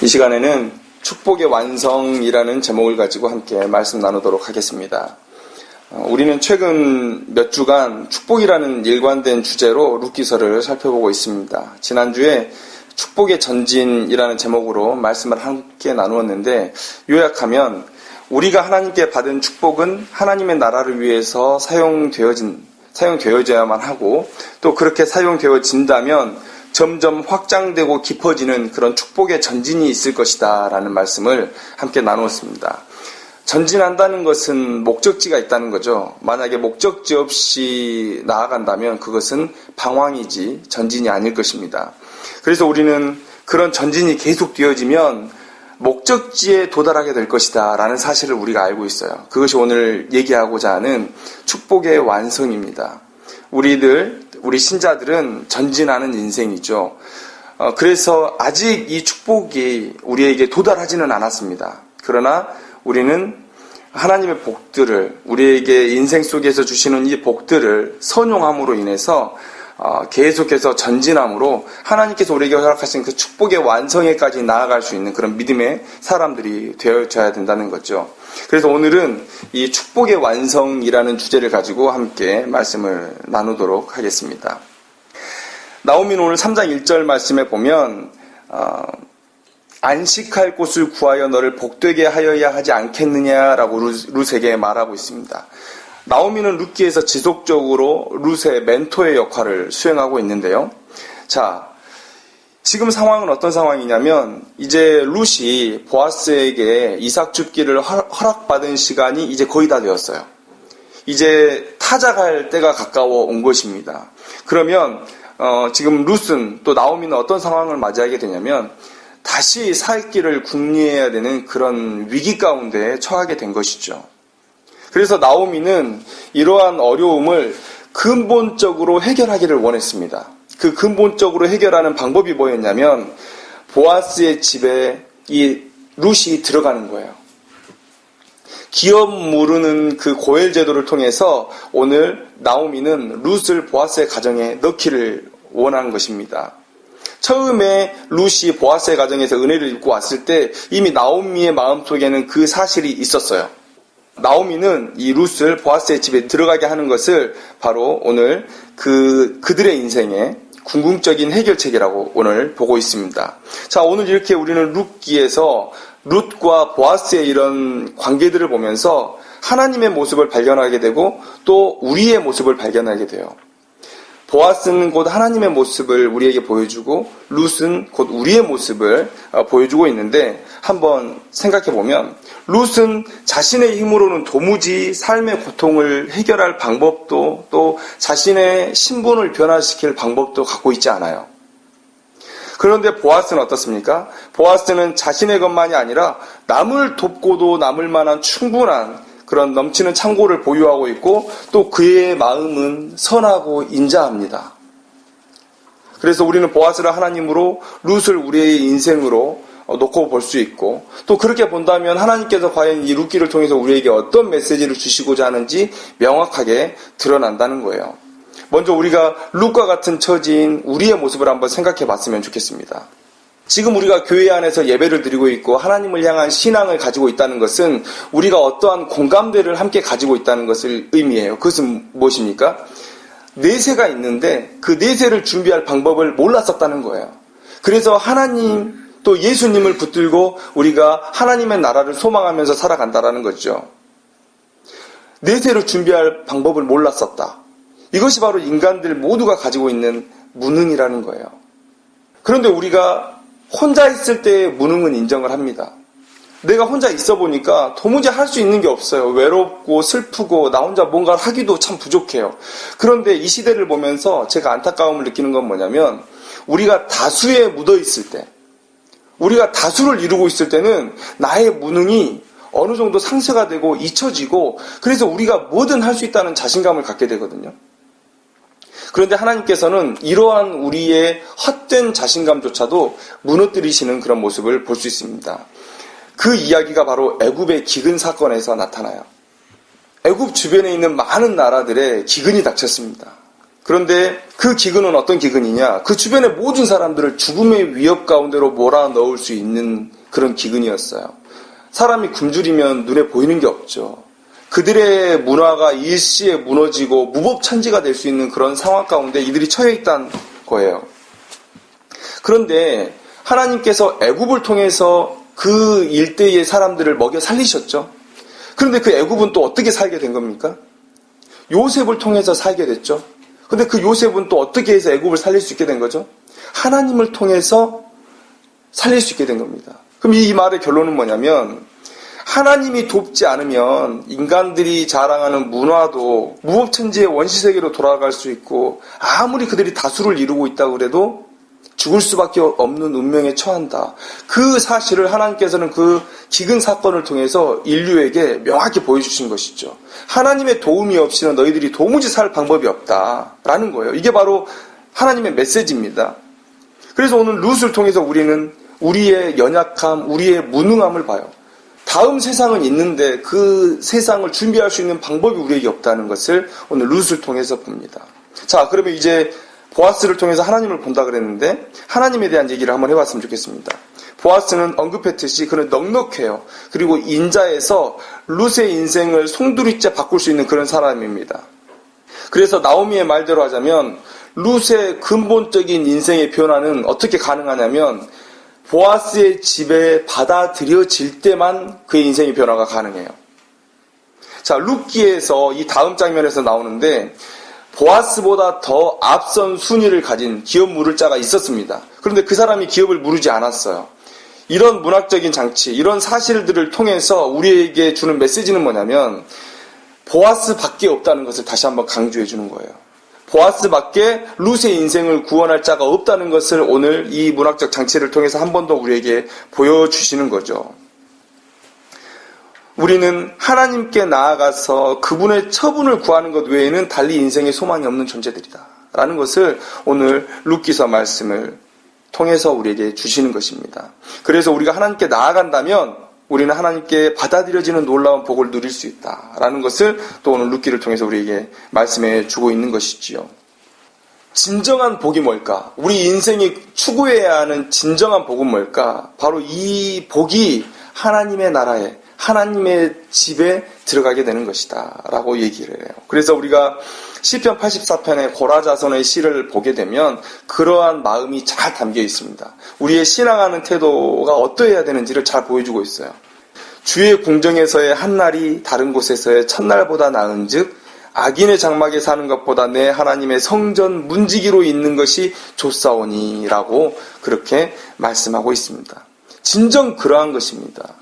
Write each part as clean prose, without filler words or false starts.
이 시간에는 축복의 완성이라는 제목을 가지고 함께 말씀 나누도록 하겠습니다. 우리는 최근 몇 주간 축복이라는 일관된 주제로 룻기서를 살펴보고 있습니다. 지난주에 축복의 전진이라는 제목으로 말씀을 함께 나누었는데, 요약하면 우리가 하나님께 받은 축복은 하나님의 나라를 위해서 사용되어져야만 하고, 또 그렇게 사용되어진다면 점점 확장되고 깊어지는 그런 축복의 전진이 있을 것이다 라는 말씀을 함께 나누었습니다. 전진한다는 것은 목적지가 있다는 거죠. 만약에 목적지 없이 나아간다면 그것은 방황이지 전진이 아닐 것입니다. 그래서 우리는 그런 전진이 계속 되어지면 목적지에 도달하게 될 것이다 라는 사실을 우리가 알고 있어요. 그것이 오늘 얘기하고자 하는 축복의 완성입니다. 우리 신자들은 전진하는 인생이죠. 그래서 아직 이 축복이 우리에게 도달하지는 않았습니다. 그러나 우리는 하나님의 복들을, 우리에게 인생 속에서 주시는 이 복들을 선용함으로 인해서 계속해서 전진함으로 하나님께서 우리에게 허락하신 그 축복의 완성에까지 나아갈 수 있는 그런 믿음의 사람들이 되어져야 된다는 거죠. 그래서 오늘은 이 축복의 완성이라는 주제를 가지고 함께 말씀을 나누도록 하겠습니다. 나오미는 오늘 3장 1절 말씀에 보면 안식할 곳을 구하여 너를 복되게 하여야 하지 않겠느냐라고 룻에게 말하고 있습니다. 나오미는 룻기에서 지속적으로 룻의 멘토의 역할을 수행하고 있는데요. 자, 지금 상황은 어떤 상황이냐면 이제 룻이 보아스에게 이삭 줍기를 허락받은 시간이 이제 거의 다 되었어요. 이제 타작할 때가 가까워 온 것입니다. 그러면 지금 룻은 또 나오미는 어떤 상황을 맞이하게 되냐면 다시 살 길을 궁리해야 되는 그런 위기 가운데 처하게 된 것이죠. 그래서 나오미는 이러한 어려움을 근본적으로 해결하기를 원했습니다. 그 근본적으로 해결하는 방법이 뭐였냐면 보아스의 집에 이 룻이 들어가는 거예요. 기업 모르는 그 고엘 제도를 통해서 오늘 나오미는 룻을 보아스의 가정에 넣기를 원한 것입니다. 처음에 룻이 보아스의 가정에서 은혜를 입고 왔을 때 이미 나오미의 마음속에는 그 사실이 있었어요. 나오미는 이 룻을 보아스의 집에 들어가게 하는 것을 바로 오늘 그들의 인생의 궁극적인 해결책이라고 오늘 보고 있습니다. 자, 오늘 이렇게 우리는 룻기에서 룻과 보아스의 이런 관계들을 보면서 하나님의 모습을 발견하게 되고 또 우리의 모습을 발견하게 돼요. 보아스는 곧 하나님의 모습을 우리에게 보여주고 룻은 곧 우리의 모습을 보여주고 있는데, 한번 생각해보면 룻은 자신의 힘으로는 도무지 삶의 고통을 해결할 방법도 또 자신의 신분을 변화시킬 방법도 갖고 있지 않아요. 그런데 보아스는 어떻습니까? 보아스는 자신의 것만이 아니라 남을 돕고도 남을 만한 충분한 그런 넘치는 창고를 보유하고 있고 또 그의 마음은 선하고 인자합니다. 그래서 우리는 보아스를 하나님으로 룻을 우리의 인생으로 놓고 볼 수 있고, 또 그렇게 본다면 하나님께서 과연 이 룻기를 통해서 우리에게 어떤 메시지를 주시고자 하는지 명확하게 드러난다는 거예요. 먼저 우리가 룻과 같은 처지인 우리의 모습을 한번 생각해 봤으면 좋겠습니다. 지금 우리가 교회 안에서 예배를 드리고 있고 하나님을 향한 신앙을 가지고 있다는 것은 우리가 어떠한 공감대를 함께 가지고 있다는 것을 의미해요. 그것은 무엇입니까? 내세가 있는데 그 내세를 준비할 방법을 몰랐었다는 거예요. 그래서 하나님 또 예수님을 붙들고 우리가 하나님의 나라를 소망하면서 살아간다라는 거죠. 내세를 준비할 방법을 몰랐었다. 이것이 바로 인간들 모두가 가지고 있는 무능이라는 거예요. 그런데 우리가 혼자 있을 때의 무능은 인정을 합니다. 내가 혼자 있어 보니까 도무지 할 수 있는 게 없어요. 외롭고 슬프고 나 혼자 뭔가를 하기도 참 부족해요. 그런데 이 시대를 보면서 제가 안타까움을 느끼는 건 뭐냐면 우리가 다수에 묻어 있을 때, 우리가 다수를 이루고 있을 때는 나의 무능이 어느 정도 상쇄가 되고 잊혀지고 그래서 우리가 뭐든 할 수 있다는 자신감을 갖게 되거든요. 그런데 하나님께서는 이러한 우리의 헛된 자신감조차도 무너뜨리시는 그런 모습을 볼 수 있습니다. 그 이야기가 바로 애굽의 기근 사건에서 나타나요. 애굽 주변에 있는 많은 나라들의 기근이 닥쳤습니다. 그런데 그 기근은 어떤 기근이냐? 그 주변의 모든 사람들을 죽음의 위협 가운데로 몰아넣을 수 있는 그런 기근이었어요. 사람이 굶주리면 눈에 보이는 게 없죠. 그들의 문화가 일시에 무너지고 무법천지가 될 수 있는 그런 상황 가운데 이들이 처해 있다는 거예요. 그런데 하나님께서 애굽을 통해서 그 일대의 사람들을 먹여 살리셨죠. 그런데 그 애굽은 또 어떻게 살게 된 겁니까? 요셉을 통해서 살게 됐죠. 근데 그 요셉은 또 어떻게 해서 애굽을 살릴 수 있게 된 거죠? 하나님을 통해서 살릴 수 있게 된 겁니다. 그럼 이 말의 결론은 뭐냐면 하나님이 돕지 않으면 인간들이 자랑하는 문화도 무법천지의 원시세계로 돌아갈 수 있고 아무리 그들이 다수를 이루고 있다고 그래도 죽을 수밖에 없는 운명에 처한다. 그 사실을 하나님께서는 그 기근 사건을 통해서 인류에게 명확히 보여주신 것이죠. 하나님의 도움이 없이는 너희들이 도무지 살 방법이 없다라는 거예요. 이게 바로 하나님의 메시지입니다. 그래서 오늘 룻을 통해서 우리는 우리의 연약함, 우리의 무능함을 봐요. 다음 세상은 있는데 그 세상을 준비할 수 있는 방법이 우리에게 없다는 것을 오늘 룻을 통해서 봅니다. 자, 그러면 이제 보아스를 통해서 하나님을 본다 그랬는데 하나님에 대한 얘기를 한번 해봤으면 좋겠습니다. 보아스는 언급했듯이 그는 넉넉해요. 그리고 인자에서 룻의 인생을 송두리째 바꿀 수 있는 그런 사람입니다. 그래서 나오미의 말대로 하자면 룻의 근본적인 인생의 변화는 어떻게 가능하냐면 보아스의 집에 받아들여질 때만 그의 인생의 변화가 가능해요. 자, 룻기에서 이 다음 장면에서 나오는데 보아스보다 더 앞선 순위를 가진 기업 물을 자가 있었습니다. 그런데 그 사람이 기업을 물으지 않았어요. 이런 문학적인 장치, 이런 사실들을 통해서 우리에게 주는 메시지는 뭐냐면 보아스밖에 없다는 것을 다시 한번 강조해 주는 거예요. 보아스밖에 룻의 인생을 구원할 자가 없다는 것을 오늘 이 문학적 장치를 통해서 한 번 더 우리에게 보여주시는 거죠. 우리는 하나님께 나아가서 그분의 처분을 구하는 것 외에는 달리 인생에 소망이 없는 존재들이다 라는 것을 오늘 룻기서 말씀을 통해서 우리에게 주시는 것입니다. 그래서 우리가 하나님께 나아간다면 우리는 하나님께 받아들여지는 놀라운 복을 누릴 수 있다라는 것을 또 오늘 룻기를 통해서 우리에게 말씀해 주고 있는 것이지요. 진정한 복이 뭘까? 우리 인생이 추구해야 하는 진정한 복은 뭘까? 바로 이 복이 하나님의 나라에 하나님의 집에 들어가게 되는 것이다 라고 얘기를 해요. 그래서 우리가 시편 84편의 고라자손의 시를 보게 되면 그러한 마음이 잘 담겨 있습니다. 우리의 신앙하는 태도가 어떠해야 되는지를 잘 보여주고 있어요. 주의 궁정에서의 한날이 다른 곳에서의 첫날보다 나은 즉 악인의 장막에 사는 것보다 내 하나님의 성전 문지기로 있는 것이 좋사오니 라고 그렇게 말씀하고 있습니다. 진정 그러한 것입니다.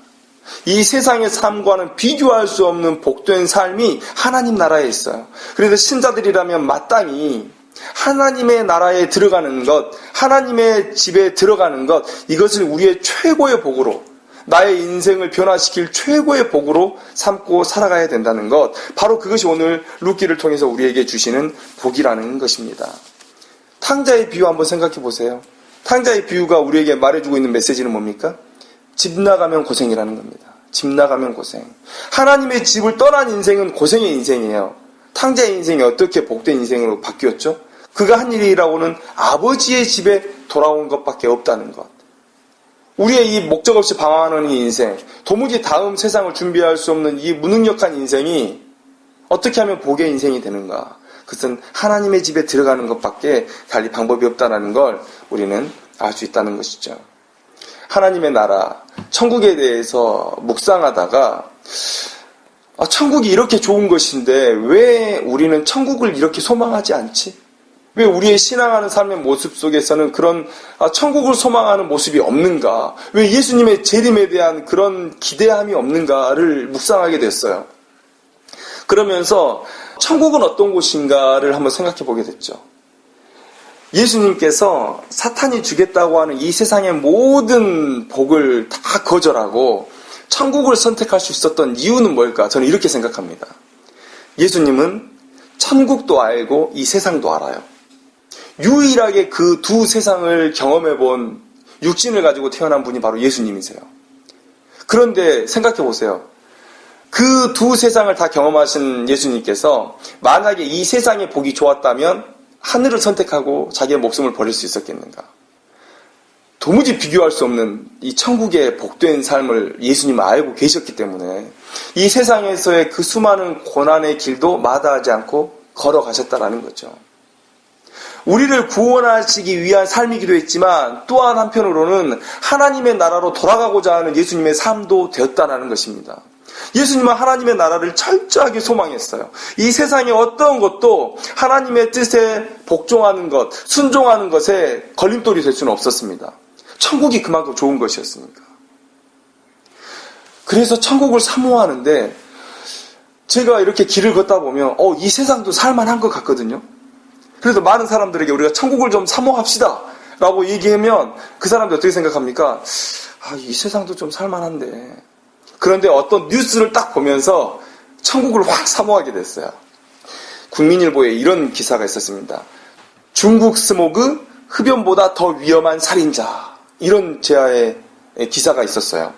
이 세상의 삶과는 비교할 수 없는 복된 삶이 하나님 나라에 있어요. 그래서 신자들이라면 마땅히 하나님의 나라에 들어가는 것, 하나님의 집에 들어가는 것, 이것을 우리의 최고의 복으로, 나의 인생을 변화시킬 최고의 복으로 삼고 살아가야 된다는 것, 바로 그것이 오늘 룻기를 통해서 우리에게 주시는 복이라는 것입니다. 탕자의 비유 한번 생각해 보세요. 탕자의 비유가 우리에게 말해주고 있는 메시지는 뭡니까? 집 나가면 고생이라는 겁니다. 집 나가면 고생. 하나님의 집을 떠난 인생은 고생의 인생이에요. 탕자의 인생이 어떻게 복된 인생으로 바뀌었죠? 그가 한 일이라고는 아버지의 집에 돌아온 것밖에 없다는 것. 우리의 이 목적 없이 방황하는 이 인생, 도무지 다음 세상을 준비할 수 없는 이 무능력한 인생이 어떻게 하면 복의 인생이 되는가? 그것은 하나님의 집에 들어가는 것밖에 달리 방법이 없다는 걸 우리는 알 수 있다는 것이죠. 하나님의 나라, 천국에 대해서 묵상하다가 천국이 이렇게 좋은 것인데 왜 우리는 천국을 이렇게 소망하지 않지? 왜 우리의 신앙하는 삶의 모습 속에서는 그런 천국을 소망하는 모습이 없는가? 왜 예수님의 재림에 대한 그런 기대함이 없는가를 묵상하게 됐어요. 그러면서 천국은 어떤 곳인가를 한번 생각해 보게 됐죠. 예수님께서 사탄이 주겠다고 하는 이 세상의 모든 복을 다 거절하고 천국을 선택할 수 있었던 이유는 뭘까? 저는 이렇게 생각합니다. 예수님은 천국도 알고 이 세상도 알아요. 유일하게 그 두 세상을 경험해 본 육신을 가지고 태어난 분이 바로 예수님이세요. 그런데 생각해 보세요. 그 두 세상을 다 경험하신 예수님께서 만약에 이 세상의 복이 좋았다면 하늘을 선택하고 자기의 목숨을 버릴 수 있었겠는가? 도무지 비교할 수 없는 이 천국의 복된 삶을 예수님은 알고 계셨기 때문에 이 세상에서의 그 수많은 고난의 길도 마다하지 않고 걸어가셨다라는 거죠. 우리를 구원하시기 위한 삶이기도 했지만 또한 한편으로는 하나님의 나라로 돌아가고자 하는 예수님의 삶도 되었다라는 것입니다. 예수님은 하나님의 나라를 철저하게 소망했어요. 이 세상의 어떤 것도 하나님의 뜻에 복종하는 것, 순종하는 것에 걸림돌이 될 수는 없었습니다. 천국이 그만큼 좋은 것이었으니까. 그래서 천국을 사모하는데 제가 이렇게 길을 걷다 보면 이 세상도 살만한 것 같거든요. 그래서 많은 사람들에게 우리가 천국을 좀 사모합시다 라고 얘기하면 그 사람들 어떻게 생각합니까? 이 세상도 좀 살만한데. 그런데 어떤 뉴스를 딱 보면서 천국을 확 사모하게 됐어요. 국민일보에 이런 기사가 있었습니다. 중국 스모그 흡연보다 더 위험한 살인자. 이런 제아의 기사가 있었어요.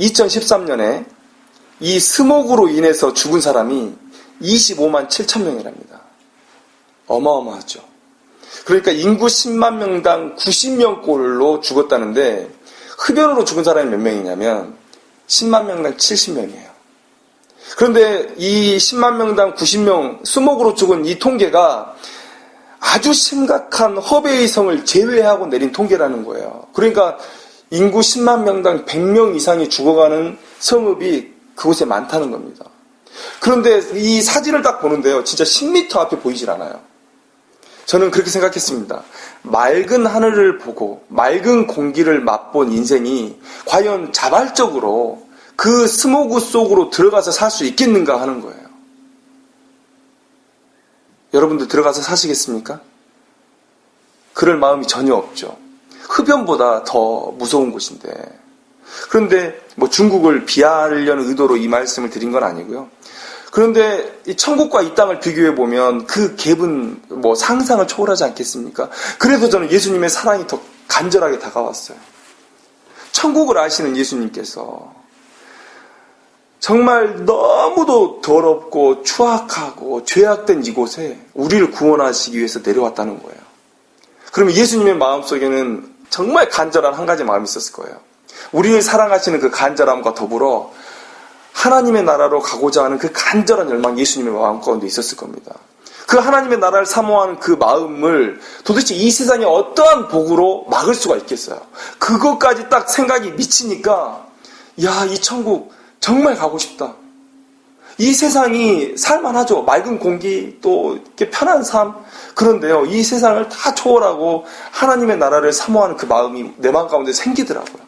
2013년에 이 스모그로 인해서 죽은 사람이 25만 7천 명이랍니다. 어마어마하죠. 그러니까 인구 10만 명당 90명꼴로 죽었다는데 흡연으로 죽은 사람이 몇 명이냐면 10만 명당 70명이에요. 그런데 이 10만 명당 90명 스모그로 죽은 이 통계가 아주 심각한 허베이성을 제외하고 내린 통계라는 거예요. 그러니까 인구 10만 명당 100명 이상이 죽어가는 성읍이 그곳에 많다는 겁니다. 그런데 이 사진을 딱 보는데요. 진짜 10m 앞에 보이질 않아요. 저는 그렇게 생각했습니다. 맑은 하늘을 보고 맑은 공기를 맛본 인생이 과연 자발적으로 그 스모그 속으로 들어가서 살 수 있겠는가 하는 거예요. 여러분들 들어가서 사시겠습니까? 그럴 마음이 전혀 없죠. 흡연보다 더 무서운 곳인데. 그런데 중국을 비하하려는 의도로 이 말씀을 드린 건 아니고요. 그런데 이 천국과 이 땅을 비교해 보면 그 갭은 상상을 초월하지 않겠습니까? 그래서 저는 예수님의 사랑이 더 간절하게 다가왔어요. 천국을 아시는 예수님께서 정말 너무도 더럽고 추악하고 죄악된 이곳에 우리를 구원하시기 위해서 내려왔다는 거예요. 그러면 예수님의 마음속에는 정말 간절한 한 가지 마음이 있었을 거예요. 우리를 사랑하시는 그 간절함과 더불어 하나님의 나라로 가고자 하는 그 간절한 열망 예수님의 마음 가운데 있었을 겁니다. 그 하나님의 나라를 사모하는 그 마음을 도대체 이 세상의 어떠한 복으로 막을 수가 있겠어요. 그것까지 딱 생각이 미치니까 이 천국 정말 가고 싶다. 이 세상이 살만하죠. 맑은 공기, 또 이렇게 편한 삶. 그런데요, 이 세상을 다 초월하고 하나님의 나라를 사모하는 그 마음이 내 마음 가운데 생기더라고요.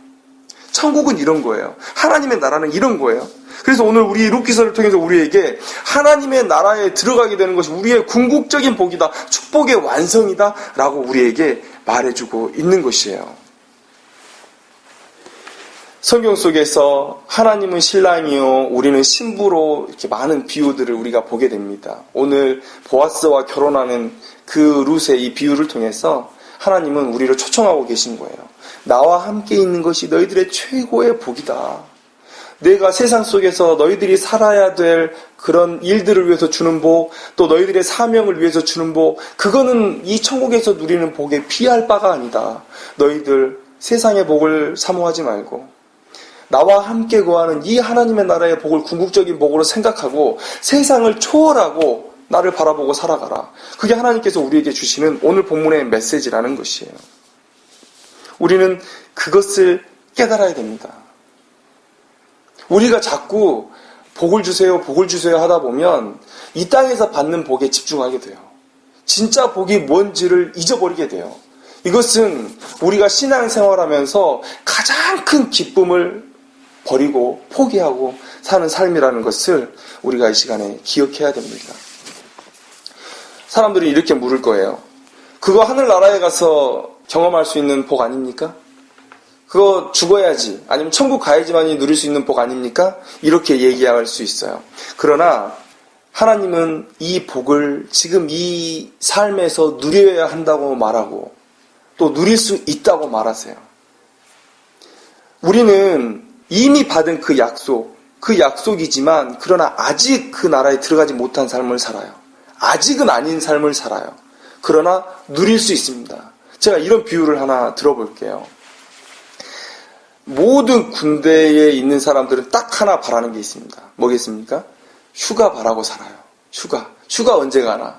천국은 이런 거예요. 하나님의 나라는 이런 거예요. 그래서 오늘 우리 룻기서를 통해서 우리에게 하나님의 나라에 들어가게 되는 것이 우리의 궁극적인 복이다, 축복의 완성이다 라고 우리에게 말해주고 있는 것이에요. 성경 속에서 하나님은 신랑이요 우리는 신부로 이렇게 많은 비유들을 우리가 보게 됩니다. 오늘 보아스와 결혼하는 그 룻의 이 비유를 통해서 하나님은 우리를 초청하고 계신 거예요. 나와 함께 있는 것이 너희들의 최고의 복이다. 내가 세상 속에서 너희들이 살아야 될 그런 일들을 위해서 주는 복, 또 너희들의 사명을 위해서 주는 복, 그거는 이 천국에서 누리는 복에 비할 바가 아니다. 너희들 세상의 복을 사모하지 말고 나와 함께 거하는 이 하나님의 나라의 복을 궁극적인 복으로 생각하고 세상을 초월하고 나를 바라보고 살아가라. 그게 하나님께서 우리에게 주시는 오늘 본문의 메시지라는 것이에요. 우리는 그것을 깨달아야 됩니다. 우리가 자꾸 복을 주세요, 복을 주세요 하다 보면 이 땅에서 받는 복에 집중하게 돼요. 진짜 복이 뭔지를 잊어버리게 돼요. 이것은 우리가 신앙생활하면서 가장 큰 기쁨을 버리고 포기하고 사는 삶이라는 것을 우리가 이 시간에 기억해야 됩니다. 사람들이 이렇게 물을 거예요. 그거 하늘나라에 가서 경험할 수 있는 복 아닙니까? 그거 죽어야지, 아니면 천국 가야지만이 누릴 수 있는 복 아닙니까? 이렇게 얘기할 수 있어요. 그러나 하나님은 이 복을 지금 이 삶에서 누려야 한다고 말하고 또 누릴 수 있다고 말하세요. 우리는 이미 받은 그 약속이지만 그러나 아직 그 나라에 들어가지 못한 삶을 살아요. 아직은 아닌 삶을 살아요. 그러나 누릴 수 있습니다. 제가 이런 비유를 하나 들어볼게요. 모든 군대에 있는 사람들은 딱 하나 바라는 게 있습니다. 뭐겠습니까? 휴가 바라고 살아요. 휴가 언제 가나.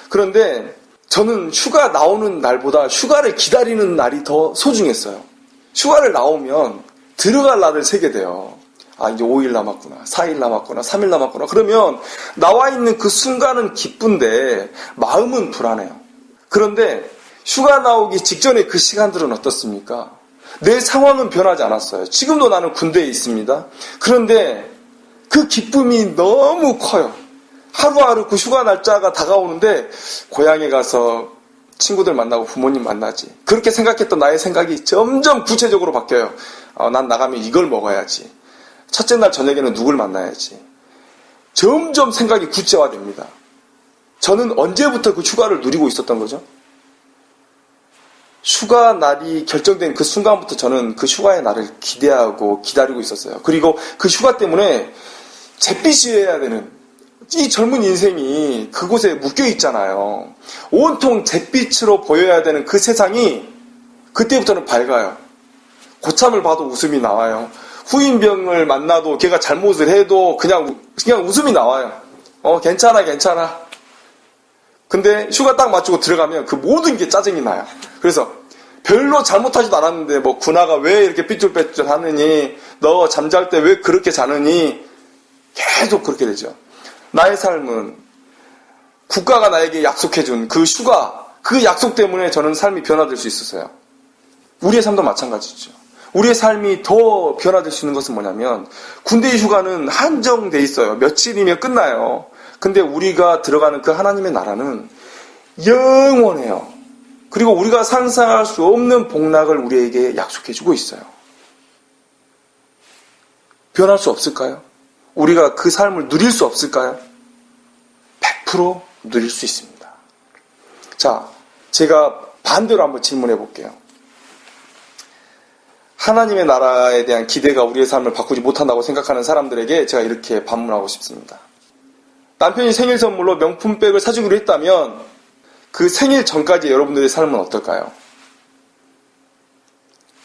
그런데 저는 휴가 나오는 날보다 휴가를 기다리는 날이 더 소중했어요. 휴가를 나오면 들어갈 날을 세게 돼요. 아, 이제 5일 남았구나, 4일 남았구나, 3일 남았구나. 그러면 나와 있는 그 순간은 기쁜데 마음은 불안해요. 그런데 휴가 나오기 직전에 그 시간들은 어떻습니까? 내 상황은 변하지 않았어요. 지금도 나는 군대에 있습니다. 그런데 그 기쁨이 너무 커요. 하루하루 그 휴가 날짜가 다가오는데 고향에 가서 친구들 만나고 부모님 만나지. 그렇게 생각했던 나의 생각이 점점 구체적으로 바뀌어요. 난 나가면 이걸 먹어야지. 첫째 날 저녁에는 누굴 만나야지. 점점 생각이 구체화됩니다. 저는 언제부터 그 휴가를 누리고 있었던 거죠? 휴가 날이 결정된 그 순간부터 저는 그 휴가의 날을 기대하고 기다리고 있었어요. 그리고 그 휴가 때문에 잿빛이어야 되는 이 젊은 인생이 그곳에 묶여 있잖아요. 온통 잿빛으로 보여야 되는 그 세상이 그때부터는 밝아요. 고참을 봐도 웃음이 나와요. 후임병을 만나도 걔가 잘못을 해도 그냥 웃음이 나와요. 괜찮아. 근데 휴가 딱 마치고 들어가면 그 모든 게 짜증이 나요. 그래서 별로 잘못하지도 않았는데 뭐 군화가 왜 이렇게 삐뚤빼뚤 하느니, 너 잠잘 때 왜 그렇게 자느니, 계속 그렇게 되죠. 나의 삶은 국가가 나에게 약속해준 그 휴가, 그 약속 때문에 저는 삶이 변화될 수 있었어요. 우리의 삶도 마찬가지죠. 우리의 삶이 더 변화될 수 있는 것은 뭐냐면, 군대의 휴가는 한정돼 있어요. 며칠이면 끝나요. 근데 우리가 들어가는 그 하나님의 나라는 영원해요. 그리고 우리가 상상할 수 없는 복락을 우리에게 약속해주고 있어요. 변할 수 없을까요? 우리가 그 삶을 누릴 수 없을까요? 100% 누릴 수 있습니다. 자, 제가 반대로 한번 질문해 볼게요. 하나님의 나라에 대한 기대가 우리의 삶을 바꾸지 못한다고 생각하는 사람들에게 제가 이렇게 반문하고 싶습니다. 남편이 생일 선물로 명품백을 사주기로 했다면 그 생일 전까지 여러분들의 삶은 어떨까요?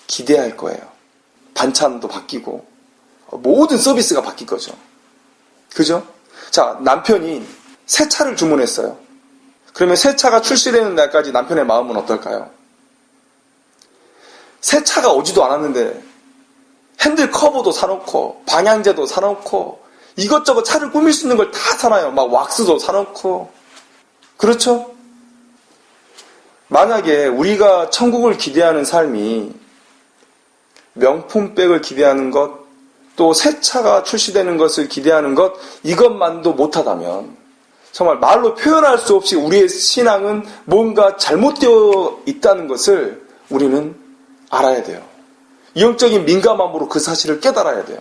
기대할 거예요. 반찬도 바뀌고 모든 서비스가 바뀔 거죠. 그죠? 자, 남편이 새 차를 주문했어요. 그러면 새 차가 출시되는 날까지 남편의 마음은 어떨까요? 새 차가 오지도 않았는데 핸들 커버도 사놓고 방향제도 사놓고 이것저것 차를 꾸밀 수 있는 걸 다 사놔요. 막 왁스도 사놓고. 그렇죠? 만약에 우리가 천국을 기대하는 삶이 명품백을 기대하는 것, 또 새 차가 출시되는 것을 기대하는 것, 이것만도 못하다면 정말 말로 표현할 수 없이 우리의 신앙은 뭔가 잘못되어 있다는 것을 우리는 알아야 돼요. 영적인 민감함으로 그 사실을 깨달아야 돼요.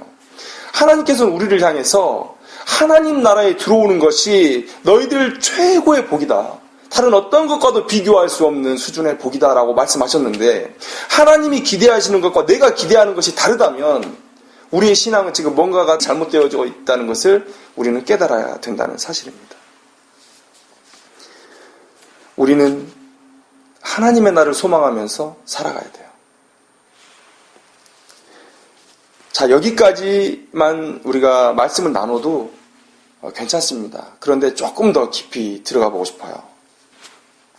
하나님께서는 우리를 향해서 하나님 나라에 들어오는 것이 너희들 최고의 복이다. 다른 어떤 것과도 비교할 수 없는 수준의 복이다라고 말씀하셨는데, 하나님이 기대하시는 것과 내가 기대하는 것이 다르다면 우리의 신앙은 지금 뭔가가 잘못되어져 있다는 것을 우리는 깨달아야 된다는 사실입니다. 우리는 하나님의 나라를 소망하면서 살아가야 돼요. 자, 여기까지만 우리가 말씀을 나눠도 괜찮습니다. 그런데 조금 더 깊이 들어가 보고 싶어요.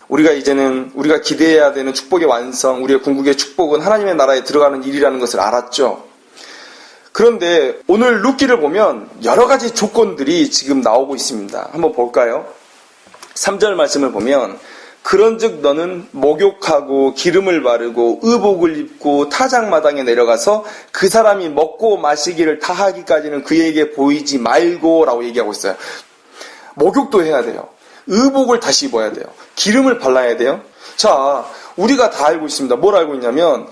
우리가 이제는 우리가 기대해야 되는 축복의 완성, 우리의 궁극의 축복은 하나님의 나라에 들어가는 일이라는 것을 알았죠. 그런데 오늘 룻기를 보면 여러 가지 조건들이 지금 나오고 있습니다. 한번 볼까요? 3절 말씀을 보면, 그런즉 너는 목욕하고 기름을 바르고 의복을 입고 타작마당에 내려가서 그 사람이 먹고 마시기를 다하기까지는 그에게 보이지 말고 라고 얘기하고 있어요. 목욕도 해야 돼요. 의복을 다시 입어야 돼요. 기름을 발라야 돼요. 자, 우리가 다 알고 있습니다. 뭘 알고 있냐면,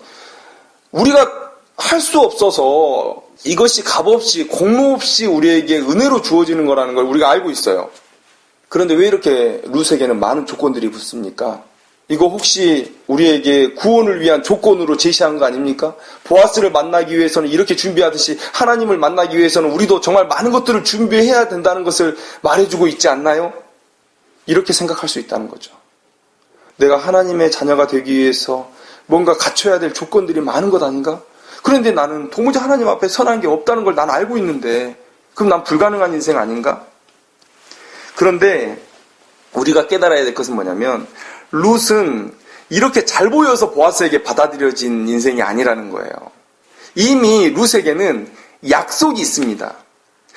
우리가 할 수 없어서 이것이 값없이 공로 없이 우리에게 은혜로 주어지는 거라는 걸 우리가 알고 있어요. 그런데 왜 이렇게 룻에게는 많은 조건들이 붙습니까? 이거 혹시 우리에게 구원을 위한 조건으로 제시한 거 아닙니까? 보아스를 만나기 위해서는 이렇게 준비하듯이 하나님을 만나기 위해서는 우리도 정말 많은 것들을 준비해야 된다는 것을 말해주고 있지 않나요? 이렇게 생각할 수 있다는 거죠. 내가 하나님의 자녀가 되기 위해서 뭔가 갖춰야 될 조건들이 많은 것 아닌가? 그런데 나는 도무지 하나님 앞에 선한 게 없다는 걸 난 알고 있는데 그럼 난 불가능한 인생 아닌가? 그런데 우리가 깨달아야 될 것은 뭐냐면 룻은 이렇게 잘 보여서 보아스에게 받아들여진 인생이 아니라는 거예요. 이미 룻에게는 약속이 있습니다.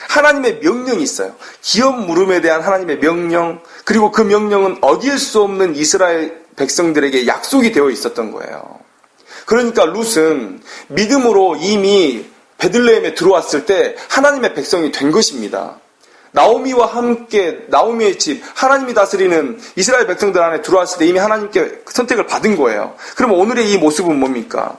하나님의 명령이 있어요. 기업 물음에 대한 하나님의 명령, 그리고 그 명령은 어길 수 없는 이스라엘 백성들에게 약속이 되어 있었던 거예요. 그러니까 룻은 믿음으로 이미 베들레헴에 들어왔을 때 하나님의 백성이 된 것입니다. 나오미와 함께 나오미의 집, 하나님이 다스리는 이스라엘 백성들 안에 들어왔을 때 이미 하나님께 선택을 받은 거예요. 그럼 오늘의 이 모습은 뭡니까?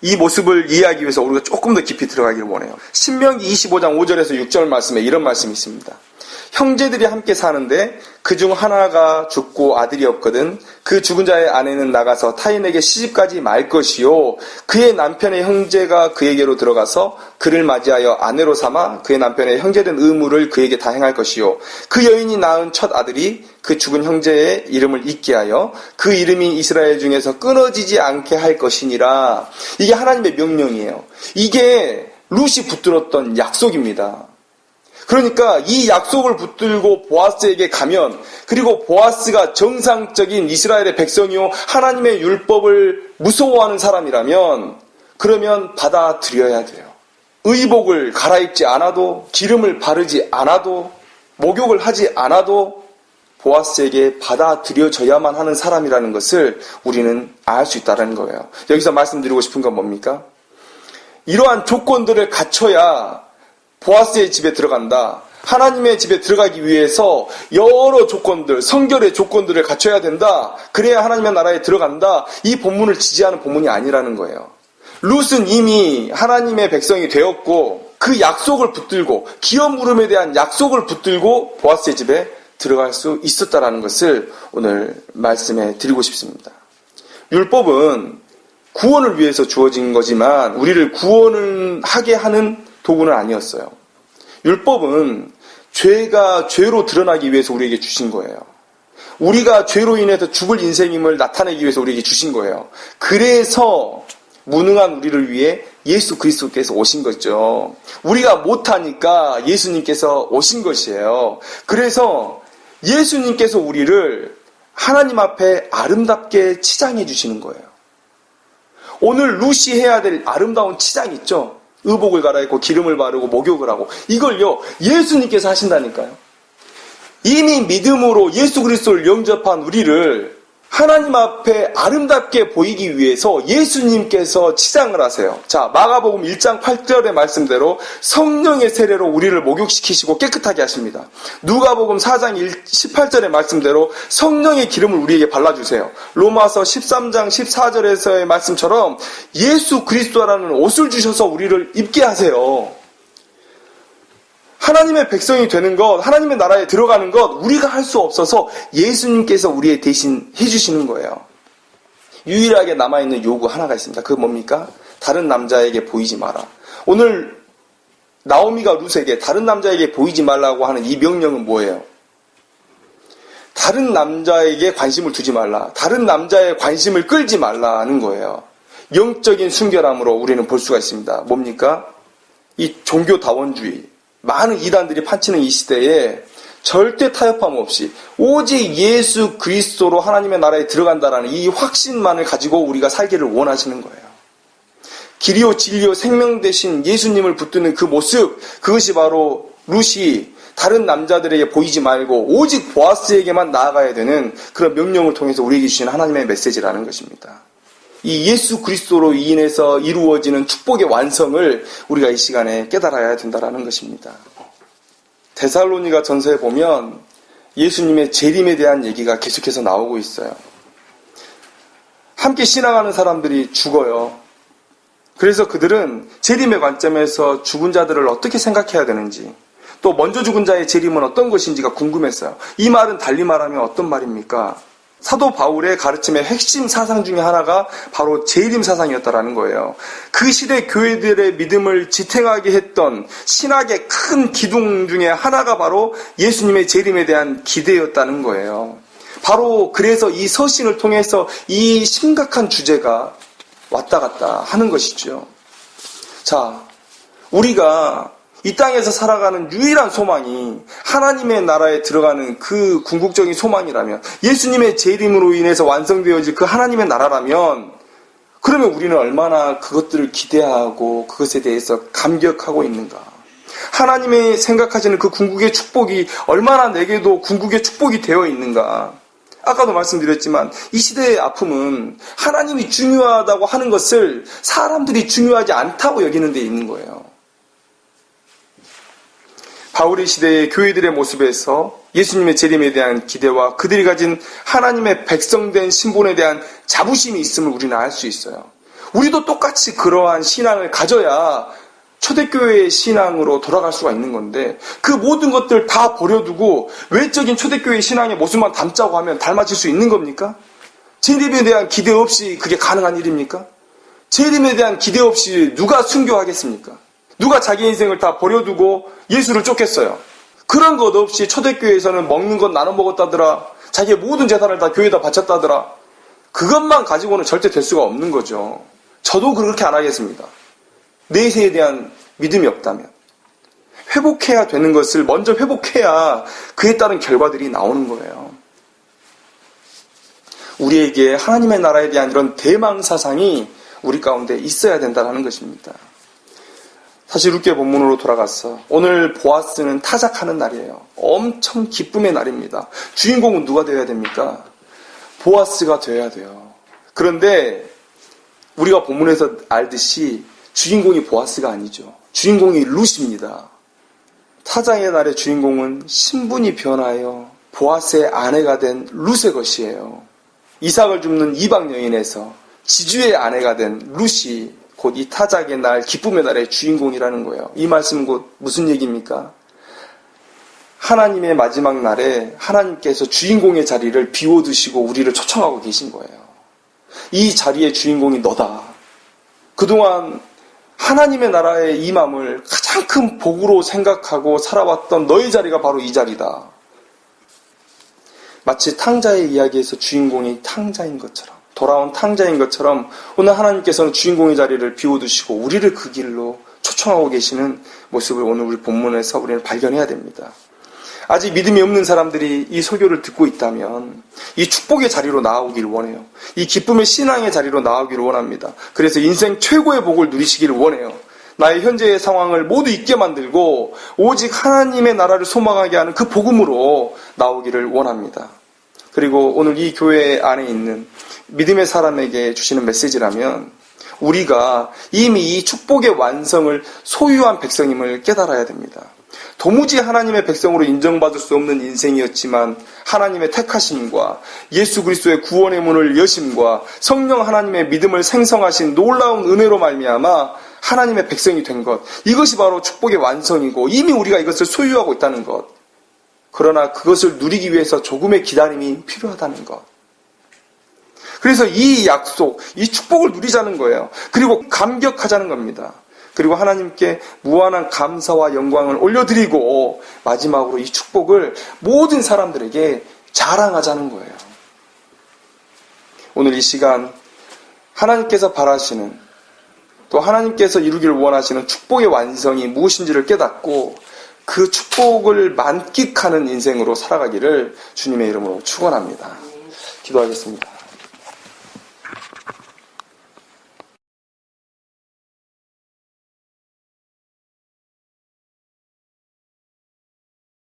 이 모습을 이해하기 위해서 우리가 조금 더 깊이 들어가기를 원해요. 신명기 25장 5절에서 6절 말씀에 이런 말씀이 있습니다. 형제들이 함께 사는데 그중 하나가 죽고 아들이 없거든 그 죽은 자의 아내는 나가서 타인에게 시집가지 말 것이요 그의 남편의 형제가 그에게로 들어가서 그를 맞이하여 아내로 삼아 그의 남편의 형제된 의무를 그에게 다 행할 것이요 그 여인이 낳은 첫 아들이 그 죽은 형제의 이름을 잊게 하여 그 이름이 이스라엘 중에서 끊어지지 않게 할 것이니라. 이게 하나님의 명령이에요. 이게 룻이 붙들었던 약속입니다. 그러니까 이 약속을 붙들고 보아스에게 가면, 그리고 보아스가 정상적인 이스라엘의 백성이요 하나님의 율법을 무서워하는 사람이라면 그러면 받아들여야 돼요. 의복을 갈아입지 않아도, 기름을 바르지 않아도, 목욕을 하지 않아도 보아스에게 받아들여져야만 하는 사람이라는 것을 우리는 알 수 있다는 거예요. 여기서 말씀드리고 싶은 건 뭡니까? 이러한 조건들을 갖춰야 보아스의 집에 들어간다. 하나님의 집에 들어가기 위해서 여러 조건들, 성결의 조건들을 갖춰야 된다. 그래야 하나님의 나라에 들어간다. 이 본문을 지지하는 본문이 아니라는 거예요. 룻은 이미 하나님의 백성이 되었고 그 약속을 붙들고 기업 물음에 대한 약속을 붙들고 보아스의 집에 들어갈 수 있었다라는 것을 오늘 말씀해 드리고 싶습니다. 율법은 구원을 위해서 주어진 거지만 우리를 구원을 하게 하는 도구는 아니었어요. 율법은 죄가 죄로 드러나기 위해서 우리에게 주신 거예요. 우리가 죄로 인해서 죽을 인생임을 나타내기 위해서 우리에게 주신 거예요. 그래서 무능한 우리를 위해 예수 그리스도께서 오신 거죠. 우리가 못하니까 예수님께서 오신 것이에요. 그래서 예수님께서 우리를 하나님 앞에 아름답게 치장해 주시는 거예요. 오늘 룻이 해야 될 아름다운 치장 있죠? 의복을 갈아입고 기름을 바르고 목욕을 하고 이걸요 예수님께서 하신다니까요. 이미 믿음으로 예수 그리스도를 영접한 우리를 하나님 앞에 아름답게 보이기 위해서 예수님께서 치장을 하세요. 자, 마가복음 1장 8절의 말씀대로 성령의 세례로 우리를 목욕시키시고 깨끗하게 하십니다. 누가복음 4장 18절의 말씀대로 성령의 기름을 우리에게 발라주세요. 로마서 13장 14절에서의 말씀처럼 예수 그리스도라는 옷을 주셔서 우리를 입게 하세요. 하나님의 백성이 되는 것, 하나님의 나라에 들어가는 것 우리가 할 수 없어서 예수님께서 우리의 대신 해주시는 거예요. 유일하게 남아있는 요구 하나가 있습니다. 그게 뭡니까? 다른 남자에게 보이지 마라. 오늘 나오미가 룻에게 다른 남자에게 보이지 말라고 하는 이 명령은 뭐예요? 다른 남자에게 관심을 두지 말라. 다른 남자의 관심을 끌지 말라는 거예요. 영적인 순결함으로 우리는 볼 수가 있습니다. 뭡니까? 이 종교다원주의. 많은 이단들이 판치는 이 시대에 절대 타협함 없이 오직 예수 그리스도로 하나님의 나라에 들어간다라는 이 확신만을 가지고 우리가 살기를 원하시는 거예요. 길이요 진리요 생명 되신 예수님을 붙드는 그 모습, 그것이 바로 룻이 다른 남자들에게 보이지 말고 오직 보아스에게만 나아가야 되는 그런 명령을 통해서 우리에게 주신 하나님의 메시지라는 것입니다. 이 예수 그리스도로 인해서 이루어지는 축복의 완성을 우리가 이 시간에 깨달아야 된다는 것입니다. 데살로니가 전서에 보면 예수님의 재림에 대한 얘기가 계속해서 나오고 있어요. 함께 신앙하는 사람들이 죽어요. 그래서 그들은 재림의 관점에서 죽은 자들을 어떻게 생각해야 되는지, 또 먼저 죽은 자의 재림은 어떤 것인지가 궁금했어요. 이 말은 달리 말하면 어떤 말입니까? 사도 바울의 가르침의 핵심 사상 중에 하나가 바로 재림 사상이었다라는 거예요. 그 시대 교회들의 믿음을 지탱하게 했던 신학의 큰 기둥 중에 하나가 바로 예수님의 재림에 대한 기대였다는 거예요. 바로 그래서 이 서신을 통해서 이 심각한 주제가 왔다 갔다 하는 것이죠. 자, 우리가 이 땅에서 살아가는 유일한 소망이 하나님의 나라에 들어가는 그 궁극적인 소망이라면, 예수님의 재림으로 인해서 완성되어질 그 하나님의 나라라면, 그러면 우리는 얼마나 그것들을 기대하고 그것에 대해서 감격하고 있는가. 하나님의 생각하시는 그 궁극의 축복이 얼마나 내게도 궁극의 축복이 되어 있는가. 아까도 말씀드렸지만 이 시대의 아픔은 하나님이 중요하다고 하는 것을 사람들이 중요하지 않다고 여기는 데 있는 거예요. 바울의 시대의 교회들의 모습에서 예수님의 재림에 대한 기대와 그들이 가진 하나님의 백성된 신분에 대한 자부심이 있음을 우리는 알 수 있어요. 우리도 똑같이 그러한 신앙을 가져야 초대교회의 신앙으로 돌아갈 수가 있는 건데, 그 모든 것들 다 버려두고 외적인 초대교회의 신앙의 모습만 담자고 하면 닮아질 수 있는 겁니까? 재림에 대한 기대 없이 그게 가능한 일입니까? 재림에 대한 기대 없이 누가 순교하겠습니까? 누가 자기 인생을 다 버려두고 예수를 쫓겠어요? 그런 것 없이 초대교회에서는 먹는 것 나눠 먹었다더라, 자기의 모든 재산을 다 교회에다 바쳤다더라, 그것만 가지고는 절대 될 수가 없는 거죠. 저도 그렇게 안 하겠습니다. 내세에 대한 믿음이 없다면. 회복해야 되는 것을 먼저 회복해야 그에 따른 결과들이 나오는 거예요. 우리에게 하나님의 나라에 대한 이런 대망 사상이 우리 가운데 있어야 된다는 것입니다. 사실 룻기의 본문으로 돌아가서 오늘 보아스는 타작하는 날이에요. 엄청 기쁨의 날입니다. 주인공은 누가 되어야 됩니까? 보아스가 되어야 돼요. 그런데 우리가 본문에서 알듯이 주인공이 보아스가 아니죠. 주인공이 룻입니다. 타작의 날의 주인공은 신분이 변하여 보아스의 아내가 된 룻의 것이에요. 이삭을 줍는 이방 여인에서 지주의 아내가 된 룻이 곧 이 타작의 날, 기쁨의 날의 주인공이라는 거예요. 이 말씀은 곧 무슨 얘기입니까? 하나님의 마지막 날에 하나님께서 주인공의 자리를 비워두시고 우리를 초청하고 계신 거예요. 이 자리의 주인공이 너다. 그동안 하나님의 나라의 임함을 가장 큰 복으로 생각하고 살아왔던 너의 자리가 바로 이 자리다. 마치 탕자의 이야기에서 주인공이 탕자인 것처럼, 돌아온 탕자인 것처럼 오늘 하나님께서는 주인공의 자리를 비워두시고 우리를 그 길로 초청하고 계시는 모습을 오늘 우리 본문에서 우리는 발견해야 됩니다. 아직 믿음이 없는 사람들이 이 설교를 듣고 있다면 이 축복의 자리로 나아오길 원해요. 이 기쁨의 신앙의 자리로 나아오기를 원합니다. 그래서 인생 최고의 복을 누리시기를 원해요. 나의 현재의 상황을 모두 잊게 만들고 오직 하나님의 나라를 소망하게 하는 그 복음으로 나오기를 원합니다. 그리고 오늘 이 교회 안에 있는 믿음의 사람에게 주시는 메시지라면 우리가 이미 이 축복의 완성을 소유한 백성임을 깨달아야 됩니다. 도무지 하나님의 백성으로 인정받을 수 없는 인생이었지만 하나님의 택하심과 예수 그리스도의 구원의 문을 여심과 성령 하나님의 믿음을 생성하신 놀라운 은혜로 말미암아 하나님의 백성이 된 것, 이것이 바로 축복의 완성이고 이미 우리가 이것을 소유하고 있다는 것. 그러나 그것을 누리기 위해서 조금의 기다림이 필요하다는 것. 그래서 이 약속, 이 축복을 누리자는 거예요. 그리고 감격하자는 겁니다. 그리고 하나님께 무한한 감사와 영광을 올려드리고 마지막으로 이 축복을 모든 사람들에게 자랑하자는 거예요. 오늘 이 시간 하나님께서 바라시는, 또 하나님께서 이루기를 원하시는 축복의 완성이 무엇인지를 깨닫고 그 축복을 만끽하는 인생으로 살아가기를 주님의 이름으로 축원합니다. 기도하겠습니다.